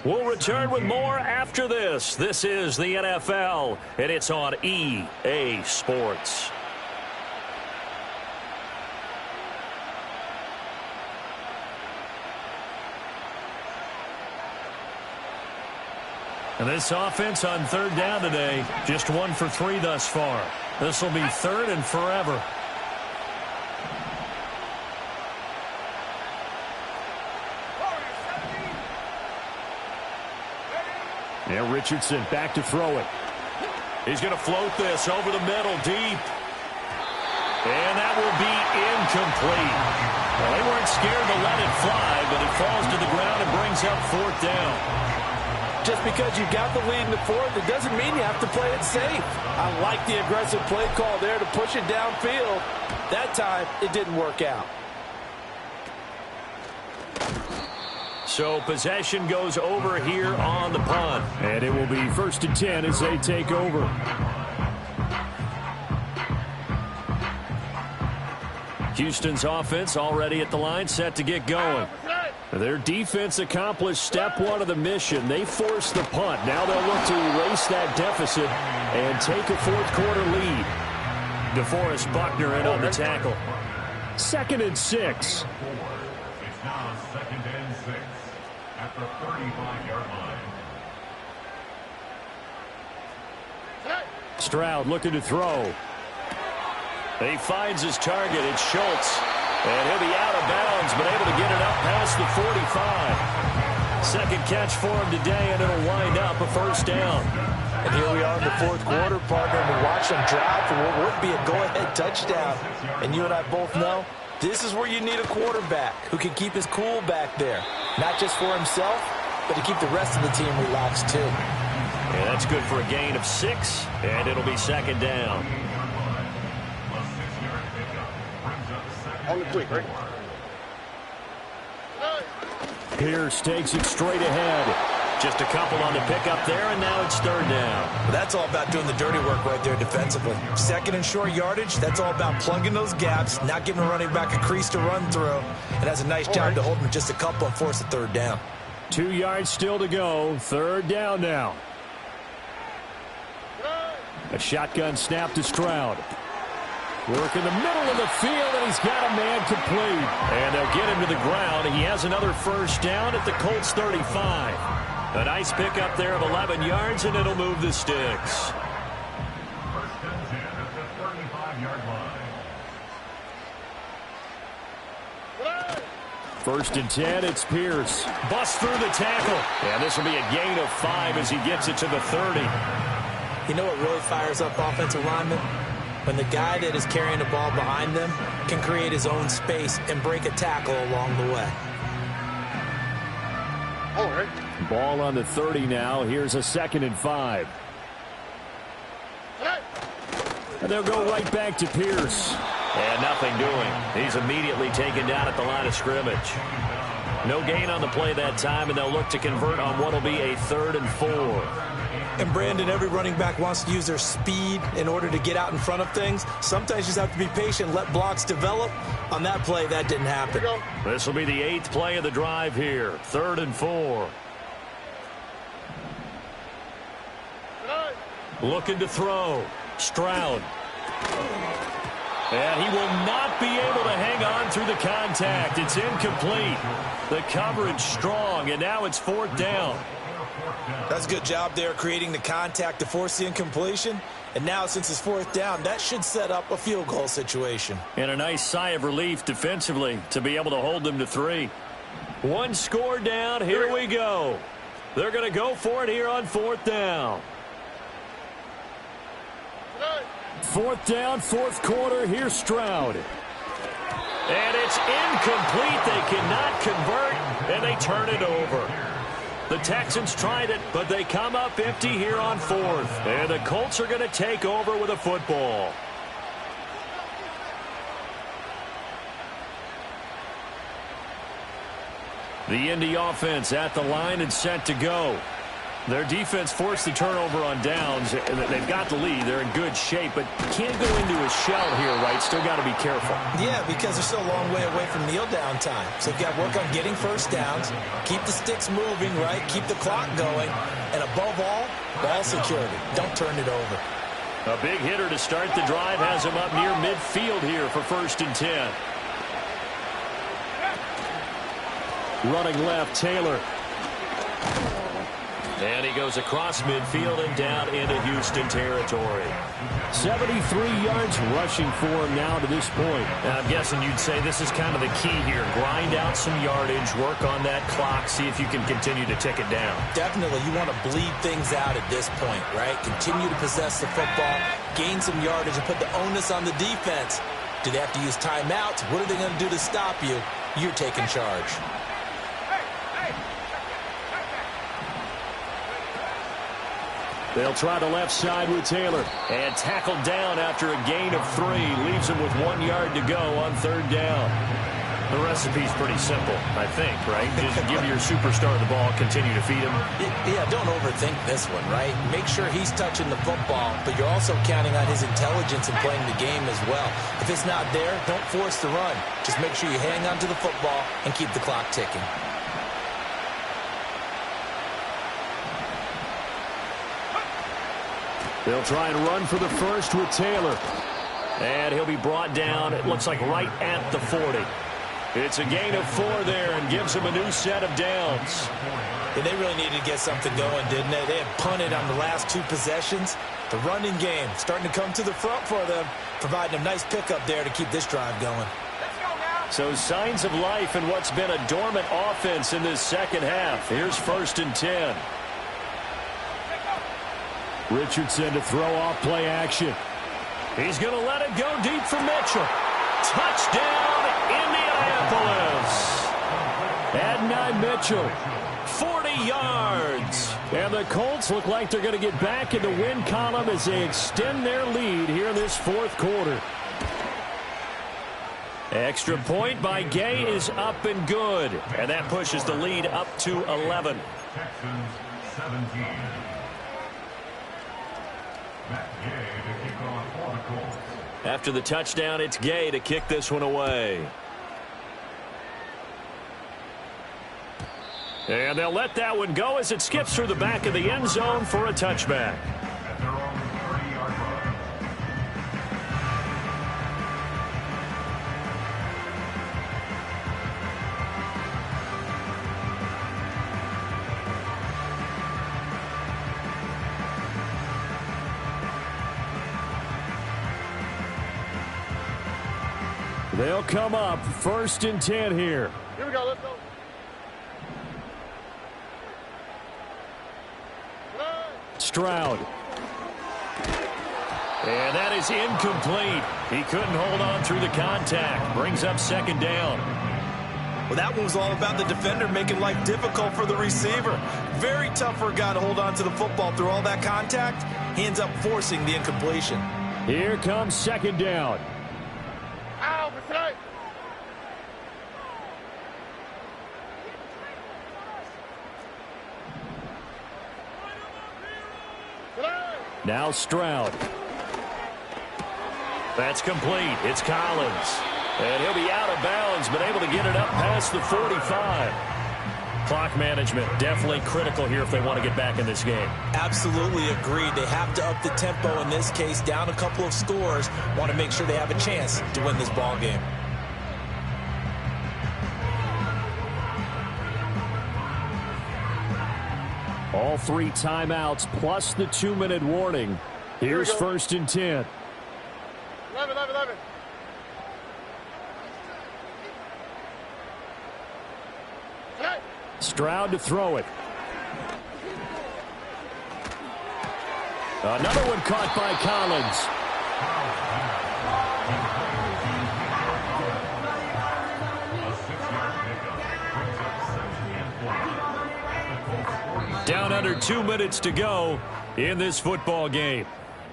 We'll return with more after this. This is the NFL, and it's on EA Sports. And this offense on 3rd down today, just 1 for 3 thus far. This will be 3rd and forever. Now Richardson back to throw it. He's going to float this over the middle deep. And that will be incomplete. Well, they weren't scared to let it fly, but it falls to the ground and brings up 4th down. Just because you got the lead in the 4th, it doesn't mean you have to play it safe. I like the aggressive play call there to push it downfield. That time, it didn't work out. So possession goes over here on the punt. And it will be 1st and 10 as they take over. Houston's offense already at the line, set to get going. Their defense accomplished step one of the mission. They forced the punt. Now they'll look to erase that deficit and take a fourth-quarter lead. DeForest Buckner in on the tackle. 2nd and 6. It's now 2nd and 6 at the 35-yard line. Stroud looking to throw. He finds his target. It's Schultz. And he'll be out of bounds, but able to get it up past the 45. Second catch for him today, and it'll wind up a first down. And here we are in the fourth quarter, partner, and we watch them drive for what would be a go-ahead touchdown. And you and I both know this is where you need a quarterback who can keep his cool back there. Not just for himself, but to keep the rest of the team relaxed too. And that's good for a gain of 6, and it'll be 2nd down. On the quick, right? Pierce takes it straight ahead. Just a couple on the pickup there, and now it's 3rd down. Well, that's all about doing the dirty work right there defensively. 2nd and short yardage, that's all about plugging those gaps, not giving a running back a crease to run through. And that's a nice job to hold him just a couple and force a 3rd down. 2 yards still to go. 3rd down now. A shotgun snap to Stroud. Work in the middle of the field, and he's got a man complete. And they'll get him to the ground. He has another first down at the Colts 35. A nice pickup there of 11 yards, and it'll move the sticks. 1st and 10 at the 35-yard line. 1st and 10, it's Pierce. Bust through the tackle. And this will be a gain of 5 as he gets it to the 30. You know what really fires up offensive linemen? When the guy that is carrying the ball behind them can create his own space and break a tackle along the way. All right. Ball on the 30 now. Here's a 2nd and 5. And they'll go right back to Pierce. And nothing doing. He's immediately taken down at the line of scrimmage. No gain on the play that time, and they'll look to convert on what will be a 3rd and 4. And Brandon, every running back wants to use their speed in order to get out in front of things. Sometimes you just have to be patient, let blocks develop. On that play, that didn't happen. This will be the 8th play of the drive here. 3rd and 4. Looking to throw. Stroud. And he will not be able to hang on through the contact. It's incomplete. The coverage strong, and now it's 4th down. That's a good job there creating the contact to force the incompletion. And now since it's 4th down, that should set up a field goal situation. And a nice sigh of relief defensively to be able to hold them to 3. 1 score down. Here we go. They're going to go for it here on 4th down. 4th down, 4th quarter. Here's Stroud. And it's incomplete. They cannot convert, and they turn it over. The Texans tried it, but they come up empty here on 4th. And the Colts are going to take over with a football. The Indy offense at the line and set to go. Their defense forced the turnover on downs. They've got the lead. They're in good shape, but can't go into a shell here, right? Still got to be careful. Yeah, because they're still a long way away from kneel down time. So you've got to work on getting first downs, keep the sticks moving, right? Keep the clock going, and above all, ball security. Don't turn it over. A big hitter to start the drive has him up near midfield here for 1st and 10. Running left, Taylor. And he goes across midfield and down into Houston territory. 73 yards rushing for him now to this point. Now, I'm guessing you'd say this is kind of the key here. Grind out some yardage, work on that clock, see if you can continue to tick it down. Definitely. You want to bleed things out at this point, right? Continue to possess the football, gain some yardage, and put the onus on the defense. Do they have to use timeouts? What are they going to do to stop you? You're taking charge. They'll try the left side with Taylor. And tackled down after a gain of 3. Leaves him with 1 yard to go on 3rd down. The recipe's pretty simple, I think, right? Just give your superstar the ball, continue to feed him. Yeah, don't overthink this one, right? Make sure he's touching the football, but you're also counting on his intelligence in playing the game as well. If it's not there, don't force the run. Just make sure you hang on to the football and keep the clock ticking. They'll try and run for the first with Taylor. And he'll be brought down, it looks like right at the 40. It's a gain of 4 there and gives them a new set of downs. And they really needed to get something going, didn't they? They had punted on the last 2 possessions. The running game starting to come to the front for them, providing a nice pickup there to keep this drive going. So signs of life in what's been a dormant offense in this second half. Here's 1st and 10. Richardson to throw off play action. He's going to let it go deep for Mitchell. Touchdown, Indianapolis. Adonai Mitchell, 40 yards. And the Colts look like they're going to get back in the win column as they extend their lead here in this 4th quarter. Extra point by Gay is up and good. And that pushes the lead up to 11. Texans 17. Matt Gay to kick off for the Colts. After the touchdown, it's Gay to kick this one away. And they'll let that one go as it skips through the back of the end zone for a touchback. At their own 30-yard line. They'll come up 1st and 10 here. Here we go, let's go. Stroud. And that is incomplete. He couldn't hold on through the contact. Brings up 2nd down. Well, that one was all about the defender making life difficult for the receiver. Very tough for a guy to hold on to the football through all that contact. He ends up forcing the incompletion. Here comes 2nd down. Ow, mistake. Now Stroud. That's complete. It's Collins. And he'll be out of bounds, but able to get it up past the 45. Clock management definitely critical here if they want to get back in this game. Absolutely agreed. They have to up the tempo in this case, down a couple of scores. Want to make sure they have a chance to win this ball game. All 3 timeouts plus the 2-minute warning. Here's 1st and 10. 11. Stroud to throw it. Another one caught by Collins. Down under 2 minutes to go in this football game.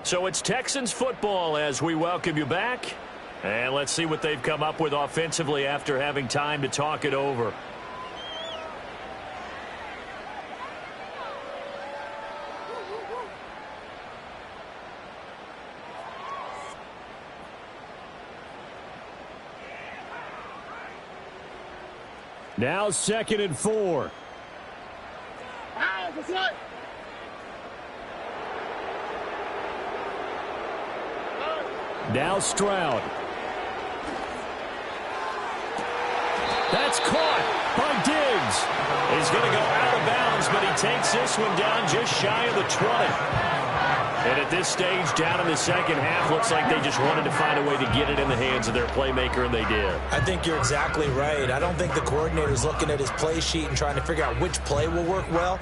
So it's Texans football as we welcome you back. And let's see what they've come up with offensively after having time to talk it over. Now 2nd and 4. Now Stroud. That's caught by Diggs. He's going to go out of bounds, but he takes this one down just shy of the 20. And at this stage, down in the second half, looks like they just wanted to find a way to get it in the hands of their playmaker, and they did. I think you're exactly right. I don't think the coordinator's looking at his play sheet and trying to figure out which play will work well.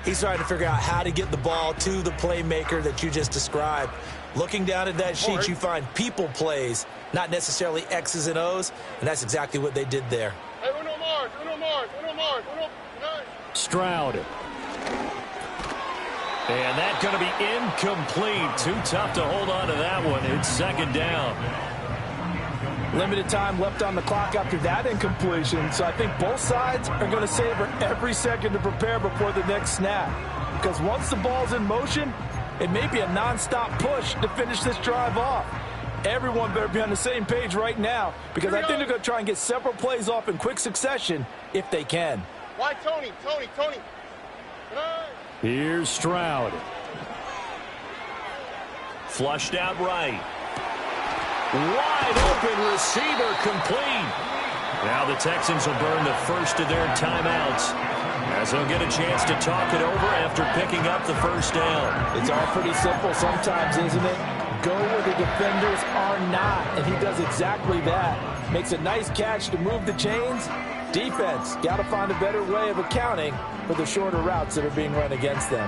He's trying to figure out how to get the ball to the playmaker that you just described. Looking down at that sheet, you find people plays, not necessarily X's and O's, and that's exactly what they did there. Hey, Uno Mars. Stroud. And that's going to be incomplete. Too tough to hold on to that one. It's 2nd down. Limited time left on the clock after that incompletion, so I think both sides are going to savor every second to prepare before the next snap. Because once the ball's in motion, it may be a nonstop push to finish this drive off. Everyone better be on the same page right now, because I think they're going to try and get several plays off in quick succession if they can. Why Tony? Here's Stroud. Flushed out right. Wide open receiver complete. Now the Texans will burn the first of their timeouts as they'll get a chance to talk it over after picking up the first down. It's all pretty simple sometimes, isn't it? Go where the defenders are not, and he does exactly that. Makes a nice catch to move the chains. Defense, got to find a better way of accounting for the shorter routes that are being run against them.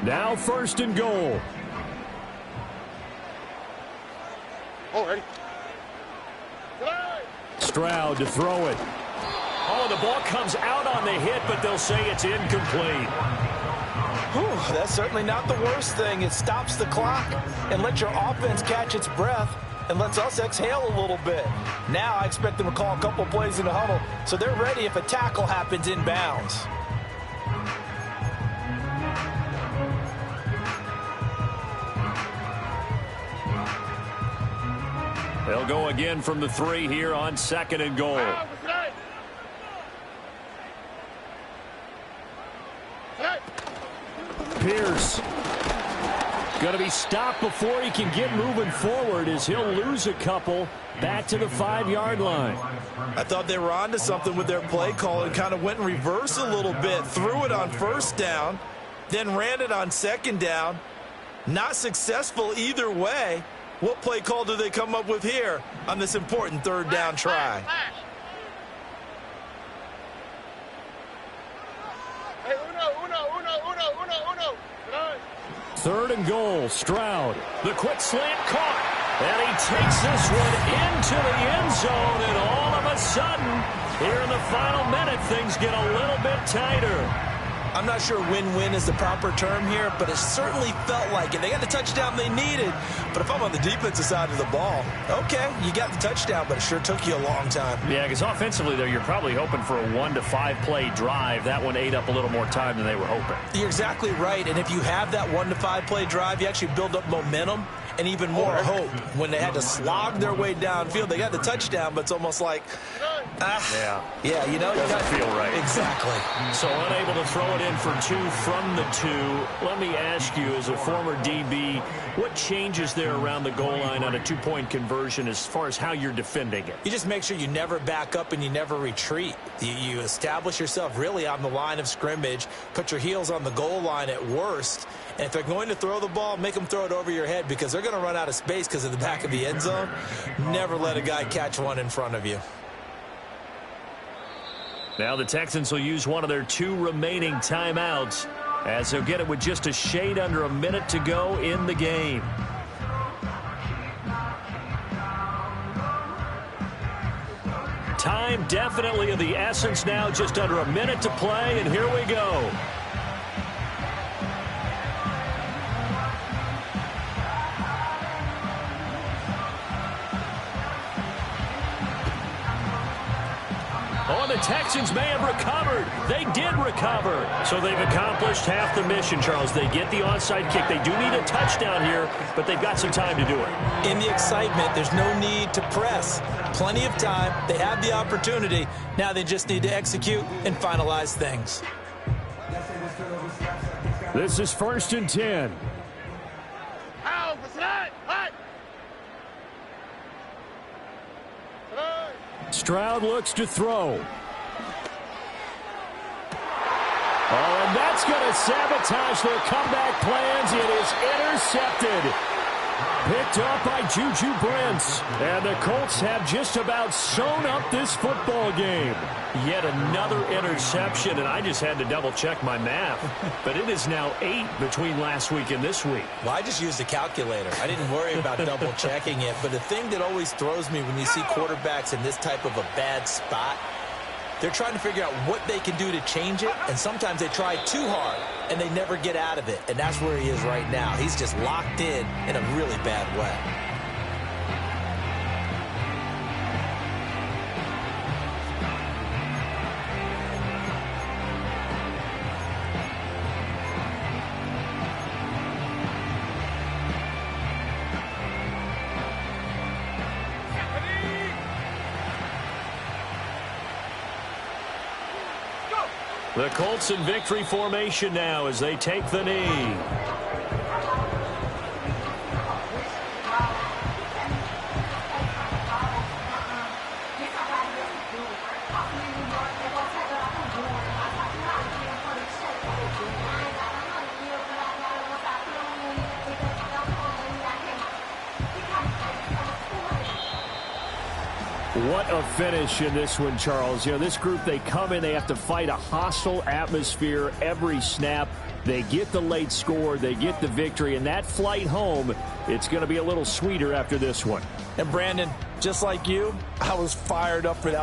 Now 1st and goal. Ready? Stroud to throw it. Oh, the ball comes out on the hit, but they'll say it's incomplete. Whew, that's certainly not the worst thing. It stops the clock and lets your offense catch its breath and lets us exhale a little bit. Now I expect them to call a couple plays in the huddle so they're ready if a tackle happens inbounds. They'll go again from the 3 here on 2nd and goal. Pierce going to be stopped before he can get moving forward as he'll lose a couple back to the 5-yard line. I thought they were onto something with their play call and kind of went in reverse a little bit. Threw it on 1st down, then ran it on 2nd down. Not successful either way. What play call do they come up with here on this important 3rd down try? Hey, uno. 3rd and goal, Stroud. The quick slant caught, and he takes this one into the end zone, and all of a sudden, here in the final minute, things get a little bit tighter. I'm not sure win-win is the proper term here, but it certainly felt like it. They got the touchdown they needed, but if I'm on the defensive side of the ball, okay, you got the touchdown, but it sure took you a long time. Yeah, because offensively, though, you're probably hoping for a 1 to 5 play drive. That one ate up a little more time than they were hoping. You're exactly right, and if you have that 1 to 5 play drive, you actually build up momentum and even more hope. When they had to slog their way downfield, they got the touchdown, but it's almost like, yeah, you know, doesn't feel right. Exactly. So unable to throw it in for 2 from the 2. Let me ask you, as a former DB, what changes there around the goal line on a 2-point conversion as far as how you're defending it? You just make sure you never back up and you never retreat. You establish yourself really on the line of scrimmage, put your heels on the goal line at worst, and if they're going to throw the ball, make them throw it over your head because they're going to run out of space because of the back of the end zone. Never let a guy catch one in front of you. Now the Texans will use one of their 2 remaining timeouts as they'll get it with just a shade under a minute to go in the game. Time definitely of the essence now, just under a minute to play, and here we go. Oh, the Texans may have recovered. They did recover. So they've accomplished half the mission, Charles. They get the onside kick. They do need a touchdown here, but they've got some time to do it. In the excitement, there's no need to press. Plenty of time. They have the opportunity. Now they just need to execute and finalize things. This is 1st and 10. Stroud looks to throw. Oh, and that's going to sabotage their comeback plans. It is intercepted. Picked up by Juju Brents. And the Colts have just about sewn up this football game. Yet another interception, and I just had to double-check my math. But it is now 8 between last week and this week. Well, I just used a calculator. I didn't worry about double-checking it. But the thing that always throws me when you see quarterbacks in this type of a bad spot, they're trying to figure out what they can do to change it, and sometimes they try too hard, and they never get out of it. And that's where he is right now. He's just locked in a really bad way. The Colts in victory formation now as they take the knee. What a finish in this one, Charles. You know, this group, they come in, they have to fight a hostile atmosphere every snap. They get the late score, they get the victory, and that flight home, it's going to be a little sweeter after this one. And Brandon, just like you, I was fired up for that